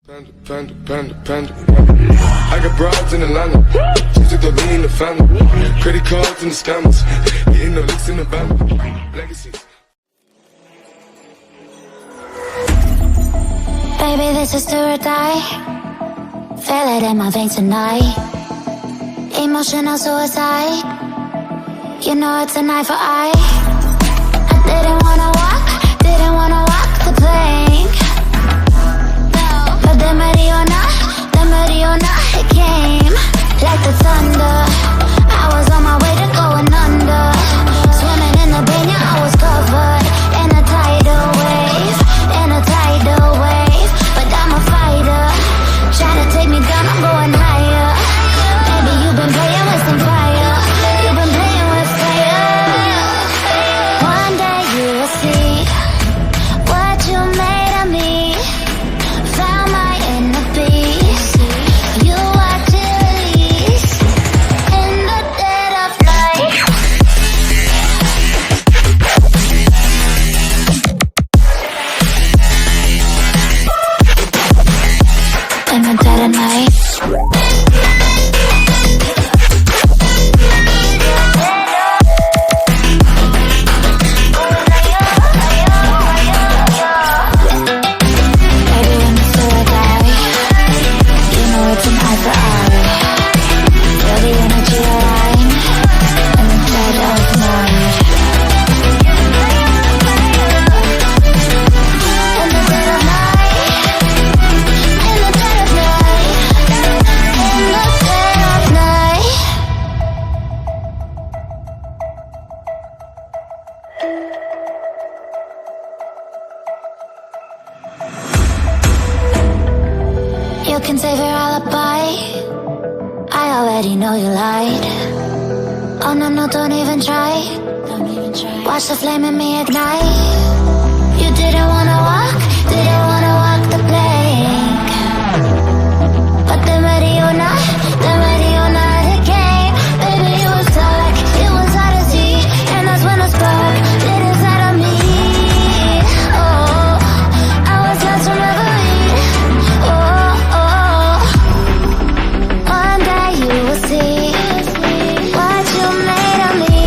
Panda. I got broads in Atlanta. She took the lean in the family. Credit cards and the scammers. Getting no licks in the van. Legacies. Baby, this is do or die. Feel it in my veins tonight. Emotional suicide. You know it's an eye for eye. I didn't wanna walk the plank. But the Mariona, it came like the thunder. I was on my way to going under. Swimming in the banya, I was covered in a tidal wave. But I'm a fighter. Try to take me down, I'm going higher. Baby, you've been playing with some fire. You've been playing with fire. One day you will see what you made of me. Found my inner peace. You are release in the dead of night. In the dead of night. You can save your alibi. I already know you lied. Oh no, don't even try. Watch the flame in me ignite. You didn't wanna walk the plank. But the Mariona, it came. Baby, it was dark, it was hard to see. And that's when the spark lit inside of me. Oh, I was lost from reverie. One day you will see what you made of me,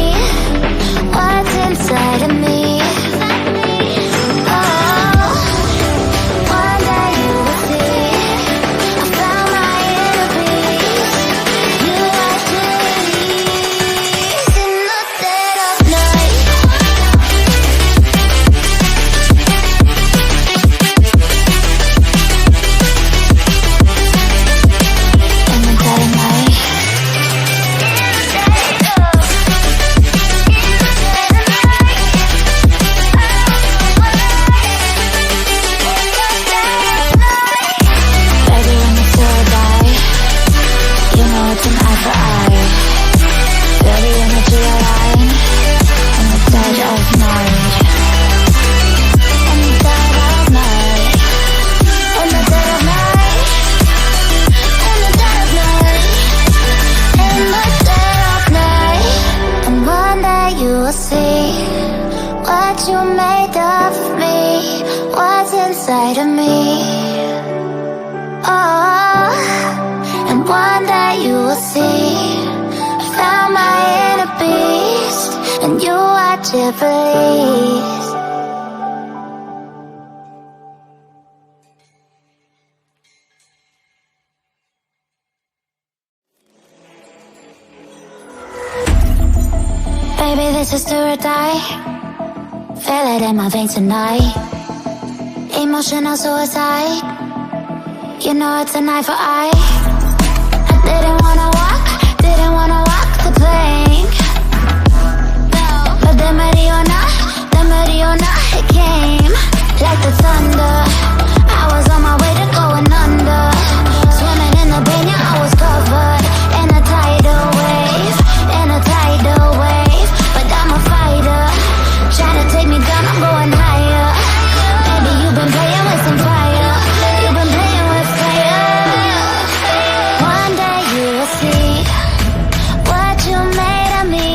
what's inside of me. One day you will see I found my inner peace. You are release in the dead of night. In the dead of night. Baby, when the sword die, you know it's an eye for eye. Feel the energy align in the dead of night. In the dead of night. In the dead of night. In the dead of night. In the dead of night. And one day you will see what you made of me, what's inside of me. Oh, and one day you will see I found my inner beast, and you are release. Baby, this is do or die. Feel it in my veins tonight. Emotional suicide. You know it's an eye for eye. I didn't wanna walk the plank. But the Mariona, it came like the thunder. I was on my way to going under. Swimming in the banya, I was covered in a tidal wave. But I'm a fighter. Try to take me down, I'm going higher. Baby, you've been playing with some fire. You've been playing with fire. One day you will see what you made of me.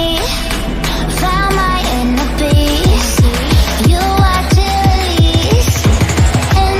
Found my inner peace. You are release in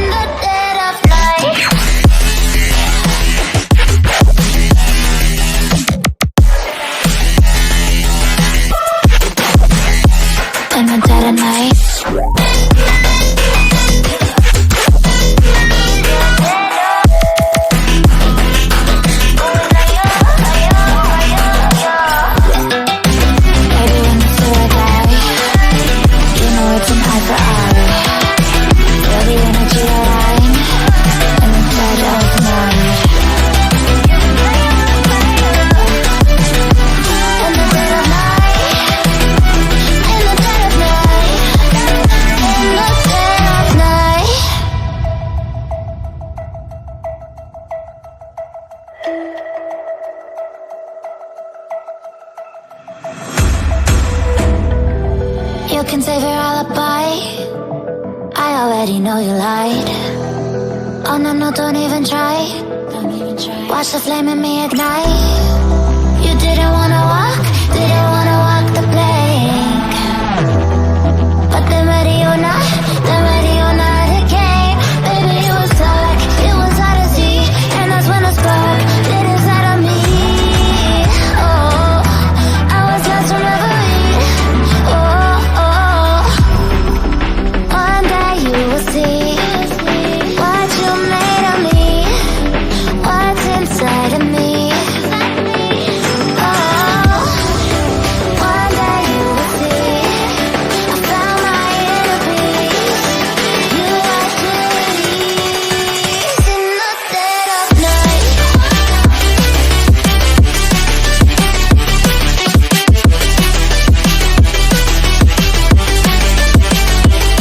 already know you lied. Oh no, no, don't even try. Watch the flame in me ignite. You didn't wanna walk the plank. But then ready or not, it came. Baby, it was dark, it was hard to see. And that's when the spark lit inside of me. Oh, I was lost from reverie. Oh, oh, one day you will see what you made of me, what's inside of me. Oh, one day you will see I found my inner peace. You are peace in the dead of night.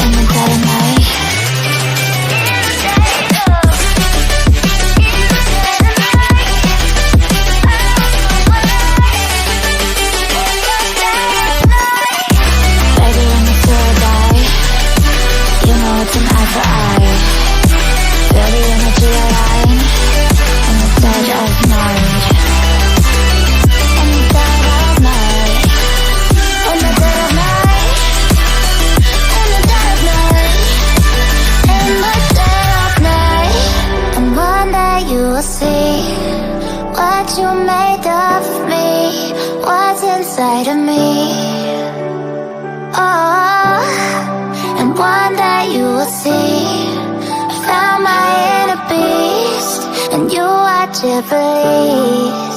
In the dead of night. Baby, when you feel die, you know it's an eye for eye. Feel the energy align in the dead of night. In the dead of night. In the dead of night. In the dead of night. In the dead of night. And one day you will see what you made of me, what's inside of me. Oh, and one day you will see I found my inner beast, and you are Ghibli.